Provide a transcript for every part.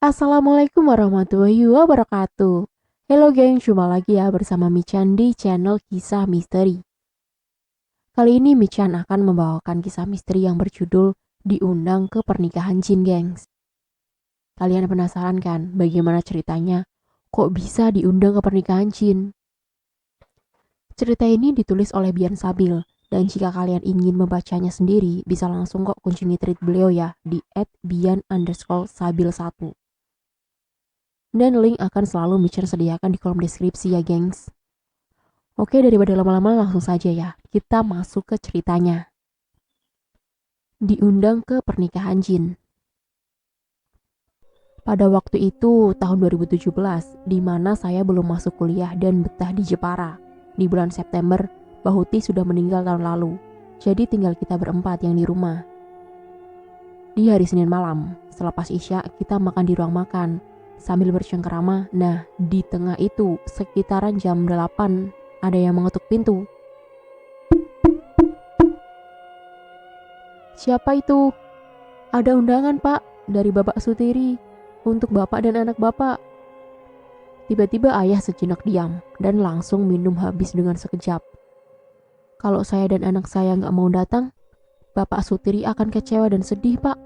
Assalamualaikum warahmatullahi wabarakatuh. Halo geng, jumpa lagi ya bersama Michan di channel Kisah Misteri. Kali ini Michan akan membawakan kisah misteri yang berjudul Diundang ke Pernikahan Jin, gengs. Kalian penasaran kan bagaimana ceritanya? Kok bisa diundang ke pernikahan jin? Cerita ini ditulis oleh Bian Sabil, dan jika kalian ingin membacanya sendiri, bisa langsung kok kunjungi tweet beliau ya di @bian_sabil1. Dan link akan selalu Michan sediakan di kolom deskripsi ya gengs. Oke, daripada lama-lama langsung saja ya, kita masuk ke ceritanya. Diundang ke pernikahan jin. Pada waktu itu, tahun 2017, di mana saya belum masuk kuliah dan betah di Jepara. Di bulan September, Bahuti sudah meninggal tahun lalu, jadi tinggal kita berempat yang di rumah. Di hari Senin malam, selepas Isya, kita makan di ruang makan, sambil bercengkerama. Nah, di tengah itu, sekitaran jam 8, ada yang mengetuk pintu. Siapa itu? Ada undangan, Pak, dari Bapak Sutiri, untuk Bapak dan anak Bapak. Tiba-tiba ayah sejenak diam dan langsung minum habis dengan sekejap. Kalau saya dan anak saya nggak mau datang, Bapak Sutiri akan kecewa dan sedih, Pak.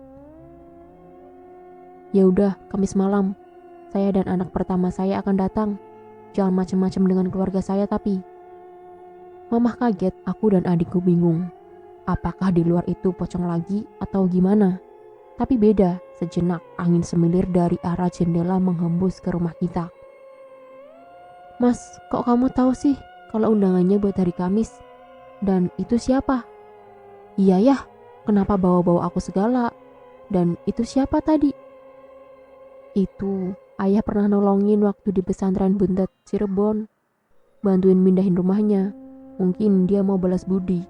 Ya udah, Kamis malam, saya dan anak pertama saya akan datang. Jangan macam-macam dengan keluarga saya tapi. Mamah kaget, aku dan adikku bingung. Apakah di luar itu pocong lagi atau gimana? Tapi beda, sejenak angin semilir dari arah jendela menghembus ke rumah kita. Mas, kok kamu tahu sih kalau undangannya buat hari Kamis? Dan itu siapa? Iya ya, kenapa bawa-bawa aku segala? Dan itu siapa tadi? Itu, ayah pernah nolongin waktu di pesantren Buntet Cirebon. Bantuin mindahin rumahnya. Mungkin dia mau balas budi.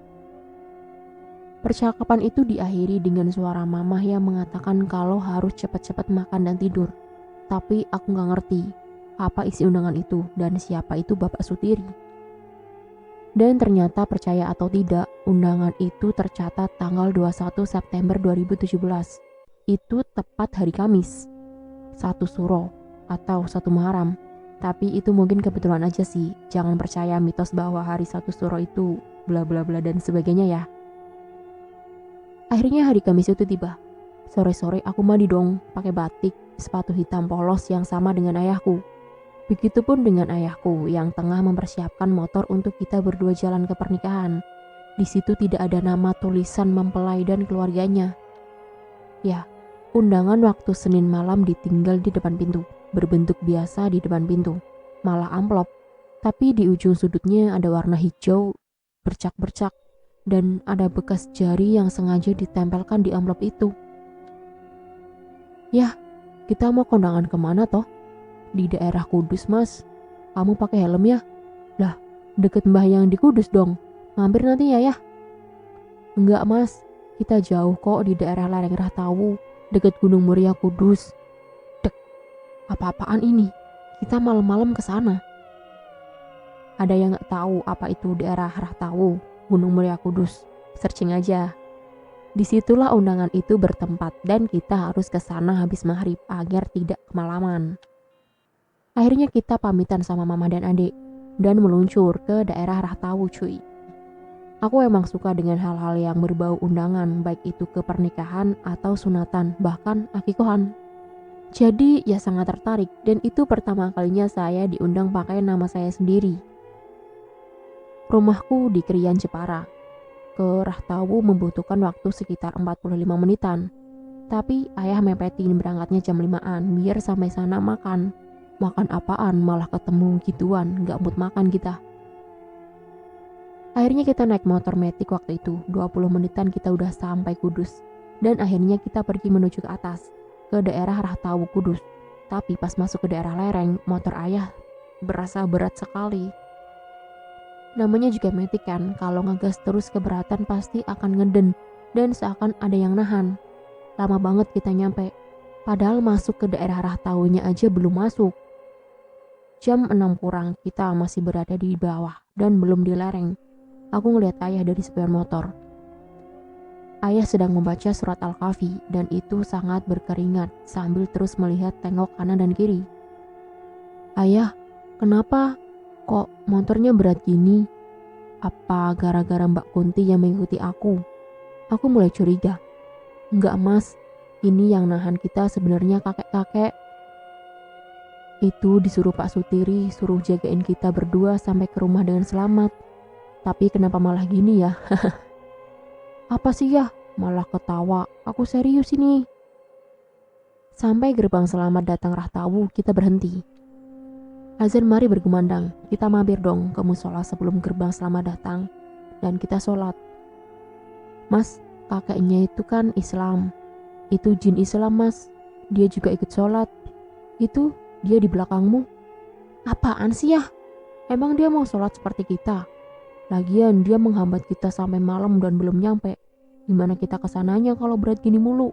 Percakapan itu diakhiri dengan suara mamah yang mengatakan kalau harus cepat-cepat makan dan tidur. Tapi aku gak ngerti apa isi undangan itu dan siapa itu Bapak Sutiri. Dan ternyata percaya atau tidak, undangan itu tercatat tanggal 21 September 2017. Itu tepat hari Kamis. 1 Suro atau 1 Muharram. Tapi itu mungkin kebetulan aja sih. Jangan percaya mitos bahwa hari 1 Suro itu bla bla bla dan sebagainya ya. Akhirnya hari Kamis itu tiba. Sore-sore aku mandi dong, pakai batik, sepatu hitam polos yang sama dengan ayahku. Begitupun dengan ayahku yang tengah mempersiapkan motor untuk kita berdua jalan ke pernikahan. Di situ tidak ada nama tulisan mempelai dan keluarganya. Ya, undangan waktu Senin malam ditinggal di depan pintu, berbentuk biasa di depan pintu, malah amplop. Tapi di ujung sudutnya ada warna hijau, bercak-bercak. Dan ada bekas jari yang sengaja ditempelkan di amplop itu. Yah, kita mau kondangan kemana toh? Di daerah Kudus, Mas. Kamu pakai helm ya? Lah, deket mbah yang di Kudus dong. Mampir nanti ya. Enggak, Mas. Kita jauh kok di daerah lereng Rahtawu, deket Gunung Muria Kudus. Dek, apa-apaan ini? Kita malam-malam ke sana. Ada yang nggak tahu apa itu daerah Rahtawu, Gunung Muria Kudus? Searching aja. Disitulah undangan itu bertempat dan kita harus ke sana habis maghrib agar tidak kemalaman. Akhirnya kita pamitan sama mama dan adik dan meluncur ke daerah Rahtawu cuy. Aku emang suka dengan hal-hal yang berbau undangan, baik itu ke pernikahan atau sunatan, bahkan akikohan. Jadi ya sangat tertarik dan itu pertama kalinya saya diundang pakai nama saya sendiri. Rumahku di Krian Jepara. Ke Rahtawu membutuhkan waktu sekitar 45 menitan. Tapi ayah mepetin berangkatnya jam 5-an biar sampai sana makan. Makan apaan malah ketemu gituan, gak mood makan kita. Akhirnya kita naik motor metik waktu itu, 20 menitan kita udah sampai Kudus. Dan akhirnya kita pergi menuju ke atas, ke daerah Rahtawu Kudus. Tapi pas masuk ke daerah lereng, motor ayah berasa berat sekali. Namanya juga metik kan, kalau ngegas terus keberatan pasti akan ngeden dan seakan ada yang nahan. Lama banget kita nyampe, padahal masuk ke daerah Rahtawunya aja belum masuk. Jam 6 kurang kita masih berada di bawah dan belum di lereng. Aku ngeliat ayah dari spion motor. Ayah sedang membaca surat Al-Kahfi dan itu sangat berkeringat sambil terus melihat tengok kanan dan kiri. Ayah, kenapa? Kok motornya berat gini? Apa gara-gara Mbak Kunti yang mengikuti aku? Aku mulai curiga. Enggak mas, ini yang nahan kita sebenarnya kakek-kakek. Itu disuruh Pak Sutiri suruh jagain kita berdua sampai ke rumah dengan selamat. Tapi kenapa malah gini ya? Apa sih ya? Malah ketawa. Aku serius ini. Sampai gerbang selamat datang Rahtawu, kita berhenti. Azan mari bergumandang. Kita mampir dong ke musola sebelum gerbang selamat datang. Dan kita sholat. Mas, kakeknya itu kan Islam. Itu jin Islam mas. Dia juga ikut sholat. Itu dia di belakangmu. Apaan sih ya? Emang dia mau sholat seperti kita? Lagian dia menghambat kita sampai malam dan belum nyampe. Gimana kita kesananya kalau berat gini mulu?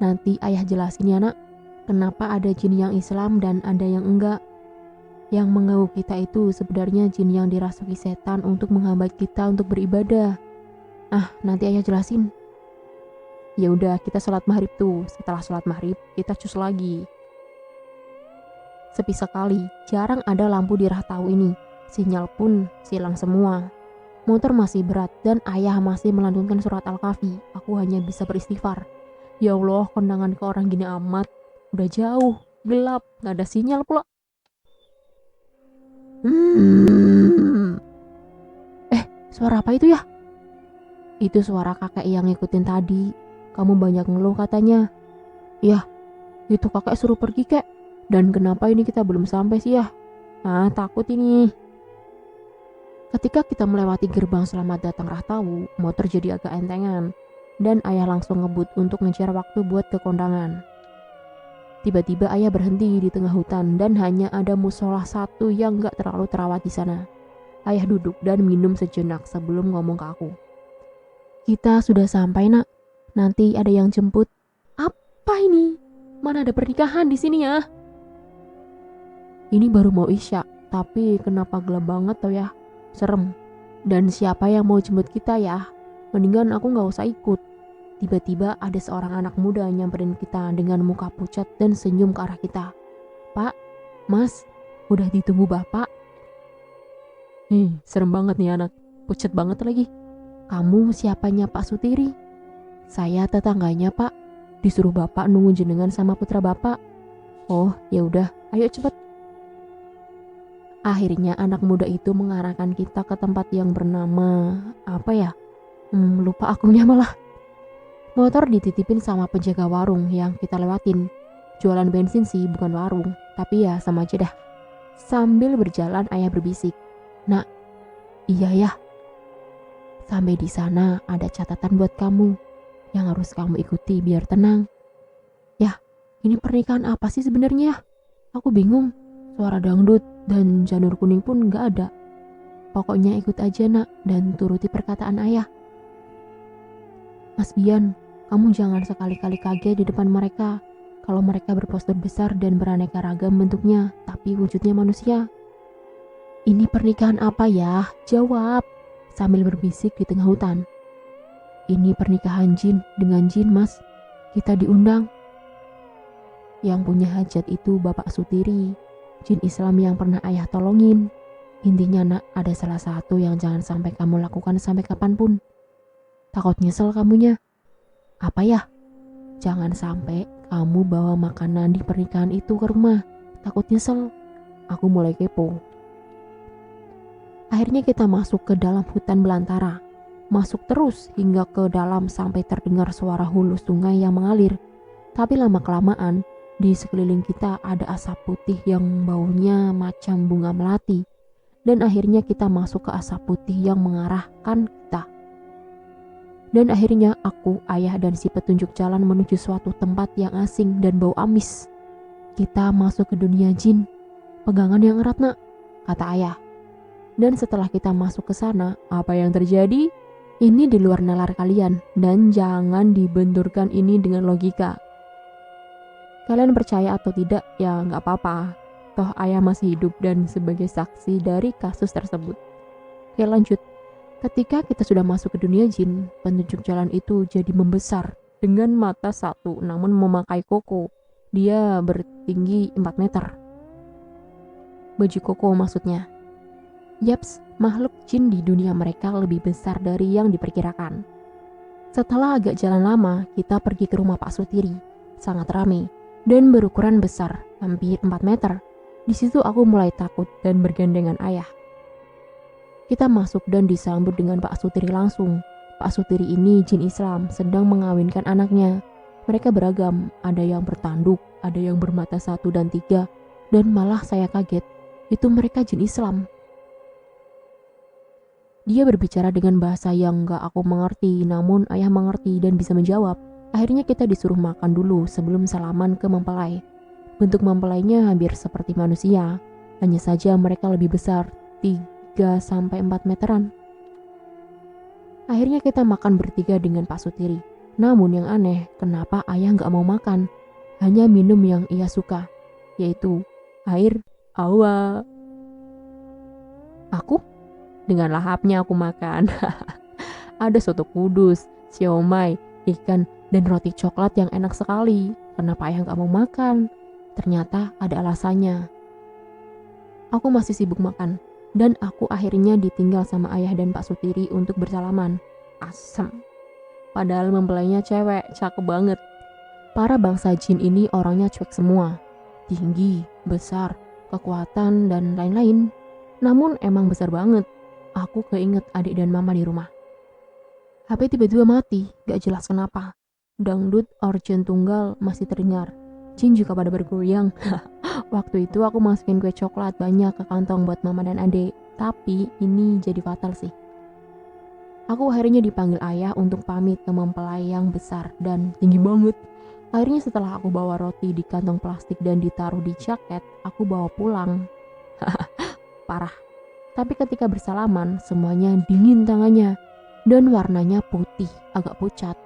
Nanti ayah jelasin ya nak, kenapa ada jin yang Islam dan ada yang enggak. Yang mengganggu kita itu sebenarnya jin yang dirasuki setan untuk menghambat kita untuk beribadah. Nanti ayah jelasin. Ya udah, kita sholat maghrib tuh. Setelah sholat maghrib, kita cus lagi. Sepi sekali, jarang ada lampu di Rahtawu ini. Sinyal pun silang semua. Motor masih berat dan ayah masih melantunkan surat Al-Kahfi. Aku hanya bisa beristighfar. Ya Allah, kondangan ke orang gini amat. Udah jauh, gelap, gak ada sinyal pula. Suara apa itu ya? Itu suara kakek yang ngikutin tadi. Kamu banyak ngeluh katanya. Yah, itu kakek suruh pergi kek. Dan kenapa ini kita belum sampai sih ya? Takut ini. Ketika kita melewati gerbang selamat datang Rahtawu, motor jadi agak entengan. Dan ayah langsung ngebut untuk ngejar waktu buat ke kondangan. Tiba-tiba ayah berhenti di tengah hutan dan hanya ada musola satu yang gak terlalu terawat di sana. Ayah duduk dan minum sejenak sebelum ngomong ke aku. Kita sudah sampai nak. Nanti ada yang jemput. Apa ini? Mana ada pernikahan di sini ya? Ini baru mau isya, tapi kenapa gelap banget tuh ya? Serem. Dan siapa yang mau jemput kita ya? Mendingan aku gak usah ikut. Tiba-tiba ada seorang anak muda nyamperin kita dengan muka pucat dan senyum ke arah kita. Pak, mas, udah ditunggu bapak. Serem banget nih anak. Pucat banget lagi. Kamu siapanya Pak Sutiri? Saya tetangganya pak. Disuruh bapak nunggu jenengan sama putra bapak. Oh ya udah, ayo cepet. Akhirnya anak muda itu mengarahkan kita ke tempat yang bernama apa ya? Lupa akunya malah. Motor dititipin sama penjaga warung yang kita lewatin. Jualan bensin sih, bukan warung, tapi ya sama aja dah. Sambil berjalan ayah berbisik. Nak, iya ya. Sampai di sana ada catatan buat kamu yang harus kamu ikuti biar tenang. Yah, ini pernikahan apa sih sebenarnya? Aku bingung. Suara dangdut dan janur kuning pun gak ada. Pokoknya ikut aja nak dan turuti perkataan ayah. Mas Bian, kamu jangan sekali-kali kaget di depan mereka. Kalau mereka berpostur besar dan beraneka ragam bentuknya, tapi wujudnya manusia. Ini pernikahan apa ya? Jawab. Sambil berbisik di tengah hutan. Ini pernikahan jin dengan jin mas. Kita diundang. Yang punya hajat itu Bapak Sutiri, jin Islam yang pernah ayah tolongin. Intinya nak, ada salah satu yang jangan sampai kamu lakukan sampai kapanpun. Takut nyesel kamunya. Apa ya? Jangan sampai kamu bawa makanan di pernikahan itu ke rumah. Takut nyesel. Aku mulai kepo. Akhirnya kita masuk ke dalam hutan belantara. Masuk terus hingga ke dalam sampai terdengar suara hulu sungai yang mengalir. Tapi lama-kelamaan, di sekeliling kita ada asap putih yang baunya macam bunga melati. Dan akhirnya kita masuk ke asap putih yang mengarahkan kita. Dan akhirnya aku, ayah, dan si petunjuk jalan menuju suatu tempat yang asing dan bau amis. Kita masuk ke dunia jin. Pegangan yang erat nak, kata ayah. Dan setelah kita masuk ke sana, apa yang terjadi? Ini di luar nalar kalian dan jangan dibenturkan ini dengan logika. Kalian percaya atau tidak ya nggak apa-apa. Toh ayah masih hidup dan sebagai saksi dari kasus tersebut. Oke lanjut. Ketika kita sudah masuk ke dunia jin, penunjuk jalan itu jadi membesar dengan mata satu namun memakai koko. Dia bertinggi 4 meter. Baju koko maksudnya. Yaps, makhluk jin di dunia mereka lebih besar dari yang diperkirakan. Setelah agak jalan lama, kita pergi ke rumah Pak Sutiri. Sangat ramai dan berukuran besar, hampir 4 meter. Di situ aku mulai takut dan bergandengan ayah. Kita masuk dan disambut dengan Pak Sutiri langsung. Pak Sutiri ini jin Islam, sedang mengawinkan anaknya. Mereka beragam, ada yang bertanduk, ada yang bermata 1 dan 3, dan malah saya kaget, itu mereka jin Islam. Dia berbicara dengan bahasa yang gak aku mengerti, namun ayah mengerti dan bisa menjawab. Akhirnya kita disuruh makan dulu sebelum salaman ke mempelai. Bentuk mempelainya hampir seperti manusia, hanya saja mereka lebih besar, 3-4 meteran. Akhirnya kita makan bertiga dengan Pak Sutiri. Namun yang aneh, kenapa ayah gak mau makan? Hanya minum yang ia suka, yaitu air awa. Aku? Dengan lahapnya aku makan. Ada soto kudus, siomay, ikan, dan roti coklat yang enak sekali. Kenapa ayah gak mau makan? Ternyata ada alasannya. Aku masih sibuk makan, dan aku akhirnya ditinggal sama ayah dan Pak Sutiri untuk bersalaman. Asem. Padahal mempelainya cewek, cakep banget. Para bangsa jin ini orangnya cuek semua. Tinggi, besar, kekuatan, dan lain-lain. Namun emang besar banget. Aku keinget adik dan mama di rumah. HP tiba-tiba mati, gak jelas kenapa. Dangdut organ tunggal masih terdengar. Jin juga pada bergoyang. Waktu itu aku masukin kue coklat banyak ke kantong buat mama dan adik. Tapi ini jadi fatal sih. Aku akhirnya dipanggil ayah untuk pamit ke mempelai yang besar dan tinggi banget. Akhirnya setelah aku bawa roti di kantong plastik dan ditaruh di jaket, aku bawa pulang. Parah. Tapi ketika bersalaman, semuanya dingin tangannya. Dan warnanya putih, agak pucat.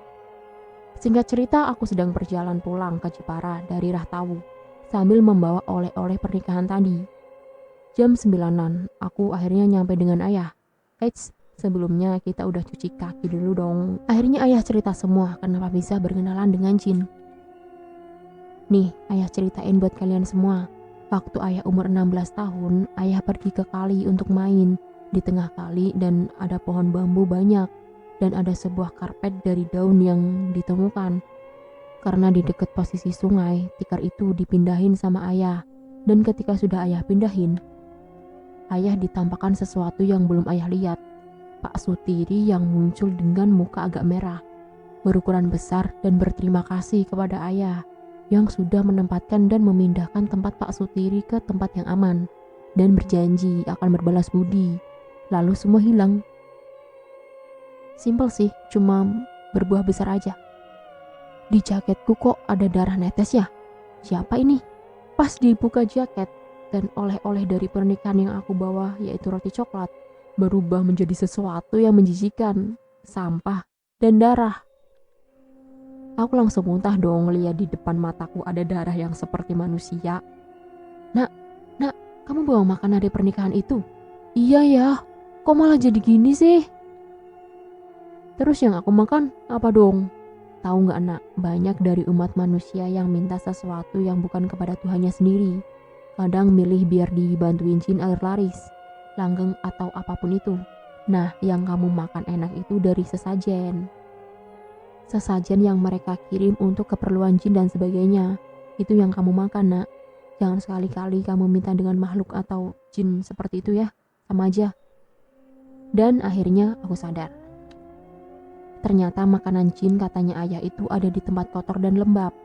Singkat cerita, aku sedang berjalan pulang ke Jepara dari Rahtawu sambil membawa oleh-oleh pernikahan tadi. Jam 9-an, aku akhirnya nyampe dengan ayah. Eits, sebelumnya kita udah cuci kaki dulu dong. Akhirnya ayah cerita semua kenapa bisa berkenalan dengan jin. Nih, ayah ceritain buat kalian semua. Waktu ayah umur 16 tahun, ayah pergi ke kali untuk main. Di tengah kali dan ada pohon bambu banyak. Dan ada sebuah karpet dari daun yang ditemukan. Karena di dekat posisi sungai, tikar itu dipindahin sama ayah. Dan ketika sudah ayah pindahin, ayah ditampakkan sesuatu yang belum ayah lihat. Pak Sutiri yang muncul dengan muka agak merah, berukuran besar dan berterima kasih kepada ayah yang sudah menempatkan dan memindahkan tempat Pak Sutiri ke tempat yang aman. Dan berjanji akan berbalas budi. Lalu semua hilang. Simpel sih, cuma berbuah besar aja. Di jaketku kok ada darah netes ya? Siapa ini? Pas dibuka jaket dan oleh-oleh dari pernikahan yang aku bawa, yaitu roti coklat, berubah menjadi sesuatu yang menjijikan, sampah dan darah. Aku langsung muntah dong lihat di depan mataku ada darah yang seperti manusia. Nak, kamu bawa makan hari pernikahan itu? Iya ya, kok malah jadi gini sih? Terus yang aku makan apa dong? Tahu nggak nak, banyak dari umat manusia yang minta sesuatu yang bukan kepada Tuhannya sendiri. Kadang milih biar dibantuin jin agar laris, langgeng atau apapun itu. Nah, yang kamu makan enak itu dari sesajen. Sesajen yang mereka kirim untuk keperluan jin dan sebagainya. Itu yang kamu makan nak. Jangan sekali-kali kamu minta dengan makhluk atau jin seperti itu ya, sama aja. Dan akhirnya aku sadar. Ternyata makanan jin katanya ayah itu ada di tempat kotor dan lembab.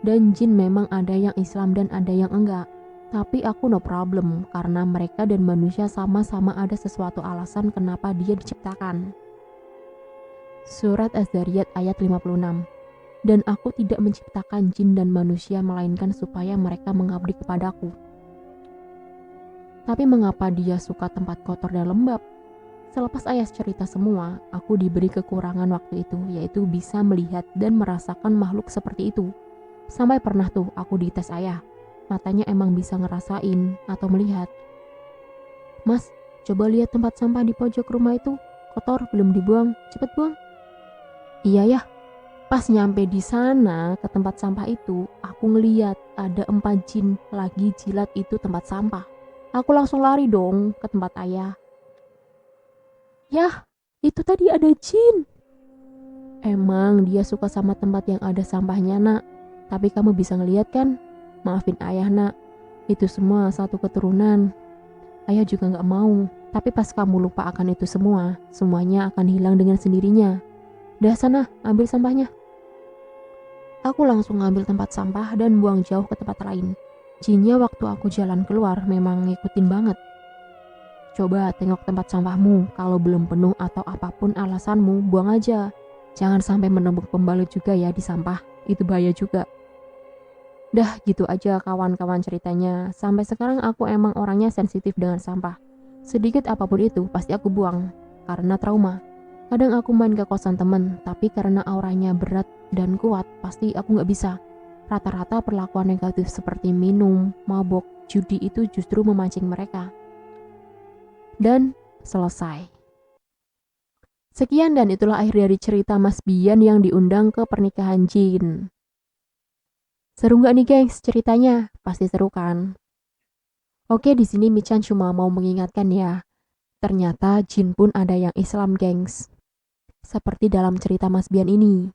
Dan jin memang ada yang Islam dan ada yang enggak. Tapi aku no problem karena mereka dan manusia sama-sama ada sesuatu alasan kenapa dia diciptakan. Surat Az-Zariyat ayat 56. Dan aku tidak menciptakan jin dan manusia melainkan supaya mereka mengabdi kepadaku. Tapi mengapa dia suka tempat kotor dan lembab? Selepas ayah cerita semua, aku diberi kekurangan waktu itu, yaitu bisa melihat dan merasakan makhluk seperti itu. Sampai pernah tuh aku dites ayah, matanya emang bisa ngerasain atau melihat. Mas, coba lihat tempat sampah di pojok rumah itu, kotor belum dibuang, cepet buang. Iya ya. Pas nyampe di sana ke tempat sampah itu, aku ngeliat ada 4 jin lagi jilat itu tempat sampah. Aku langsung lari dong ke tempat ayah. Yah, itu tadi ada jin. Emang dia suka sama tempat yang ada sampahnya nak. Tapi kamu bisa ngeliat kan? Maafin ayah nak. Itu semua satu keturunan. Ayah juga gak mau. Tapi pas kamu lupa akan itu semua, semuanya akan hilang dengan sendirinya. Dah sana, ambil sampahnya. Aku langsung ngambil tempat sampah dan buang jauh ke tempat lain. Jinnya waktu aku jalan keluar memang ngikutin banget. Coba tengok tempat sampahmu, kalau belum penuh atau apapun alasanmu, buang aja. Jangan sampai menumpuk pembalut juga ya di sampah, itu bahaya juga. Dah gitu aja kawan-kawan ceritanya. Sampai sekarang aku emang orangnya sensitif dengan sampah. Sedikit apapun itu pasti aku buang, karena trauma. Kadang aku main ke kosan temen, tapi karena auranya berat dan kuat, pasti aku gak bisa. Rata-rata perlakuan negatif seperti minum, mabok, judi itu justru memancing mereka. Dan selesai. Sekian dan itulah akhir dari cerita Mas Bian yang diundang ke pernikahan jin. Seru gak nih gengs ceritanya? Pasti seru kan? Oke, di sini Michan cuma mau mengingatkan ya. Ternyata jin pun ada yang Islam gengs. Seperti dalam cerita Mas Bian ini.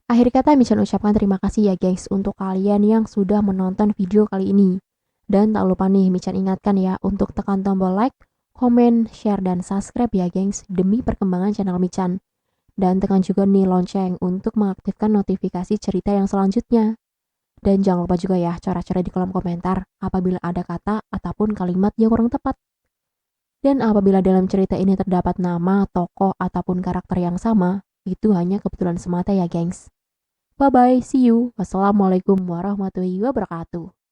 Akhir kata Michan ucapkan terima kasih ya gengs untuk kalian yang sudah menonton video kali ini. Dan tak lupa nih Michan ingatkan ya untuk tekan tombol like, komen, share, dan subscribe ya gengs demi perkembangan channel Michan. Dan tekan juga nih lonceng untuk mengaktifkan notifikasi cerita yang selanjutnya. Dan jangan lupa juga ya coret-coret di kolom komentar apabila ada kata ataupun kalimat yang kurang tepat. Dan apabila dalam cerita ini terdapat nama, tokoh, ataupun karakter yang sama, itu hanya kebetulan semata ya gengs. Bye-bye, see you. Wassalamualaikum warahmatullahi wabarakatuh.